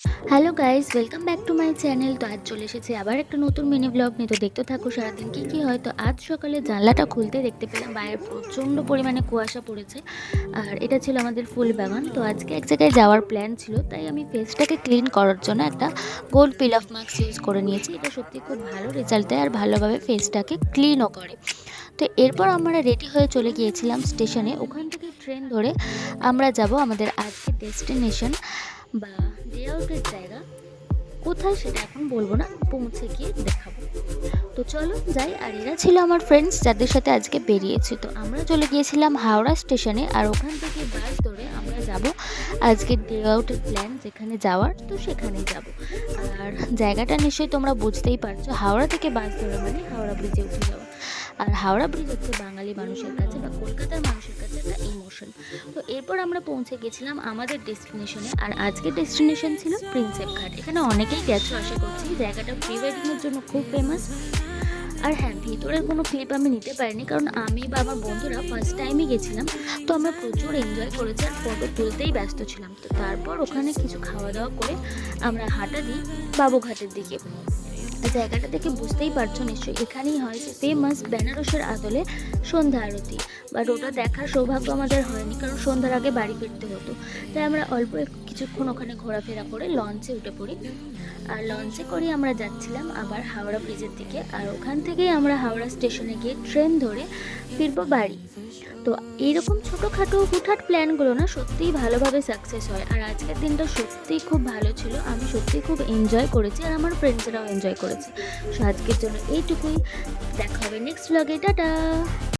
Hello guys, welcome back to my channel. তো আজ চলে এসেছি আবার একটা নতুন মিনি ব্লগ নিয়ে। তো দেখতে থাকো সারাদিন কী হয়। তো আজ সকালে জানলাটা খুলতে দেখতে পেলাম বাইরে প্রচণ্ড পরিমাণে কুয়াশা পড়েছে, আর এটা ছিল আমাদের ফুল বাগান। তো আজকে এক জায়গায় যাওয়ার প্ল্যান ছিল, তাই আমি ফেসটাকে ক্লিন করার জন্য একটা gold pin of mask use করে নিয়েছি। এটা সত্যি খুব ভালো রেজাল্ট দেয় আর ভালোভাবে ফেসটাকে ক্লিনও করে। তো এরপর আমরা রেডি হয়ে চলে গিয়েছিলাম স্টেশনে। ওখান থেকে ট্রেন ধরে আমরা যাব আমাদের আজকের ডেস্টিনেশন বা ডে আউটের জায়গা। কোথায় সেটা এখন বলবো না, পৌঁছে গিয়ে দেখাবো। তো চলো যাই। আর এরা ছিল আমার ফ্রেন্ডস যাদের সাথে আজকে বেরিয়েছি। তো আমরা চলে গিয়েছিলাম হাওড়া স্টেশনে, আর ওখান থেকে বাস ধরে আমরা যাব আজকের ডে আউটের প্ল্যান যেখানে যাওয়ার, তো সেখানেই যাব। আর জায়গাটা নিশ্চয়ই তোমরা বুঝতেই পারছো, হাওড়া থেকে বাস ধরে মানে হাওড়া ব্রিজে উঠে যাওয়া। আর হাওড়া ব্রিজ হচ্ছে বাঙালি মানুষের কাছে বা কলকাতার মানুষের কাছে একটা ইমোশন। তো এরপর আমরা পৌঁছে গেছিলাম আমাদের ডেস্টিনেশনে, আর আজকের ডেস্টিনেশন ছিল প্রিন্সেপ ঘাট। এখানে অনেকেই গেছো আশা করছি। জায়গাটা প্রি ওয়েডিংয়ের জন্য খুব ফেমাস। আর হ্যাঁ, ভিতরের কোনো ক্লিপ আমি নিতে পারিনি, কারণ আমি বা আমার বন্ধুরা ফার্স্ট টাইমই গেছিলাম। তো আমরা প্রচুর এনজয় করেছি আর ফটো তুলতেই ব্যস্ত ছিলাম। তো তারপর ওখানে কিছু খাওয়া দাওয়া করে আমরা হাঁটা দিই বাবুঘাটের দিকে। জায়গাটা দেখে বুঝতেই পারছো নিশ্চয়ই, এখানেই হয় ফেমাস বেনারসের আদলে সন্ধ্যা আরতি। বাট ওটা দেখার সৌভাগ্য আমাদের হয়নি, কারণ সন্ধ্যার আগে বাড়ি ফিরতে হতো। তাই আমরা অল্প কিছুক্ষণ ওখানে ঘোরাফেরা করে লঞ্চে উঠে পড়ি। আর লঞ্চে করে আমরা যাচ্ছিলাম আবার হাওড়া ব্রিজের দিকে। আর ওখান থেকেই আমরা হাওড়া স্টেশনে গিয়ে ট্রেন ধরে ফিরবো বাড়ি। তো এইরকম ছোটোখাটো হুটহাট প্ল্যানগুলো না সত্যিই ভালোভাবে সাকসেস হয়। আর আজকের দিনটা সত্যিই খুব ভালো ছিল, আমি সত্যিই খুব এনজয় করেছি আর আমার ফ্রেন্ডসরাও এনজয় করেছে। সো আজকের জন্য এইটুকুই, দেখা হবে নেক্সট ব্লগে। টাটা।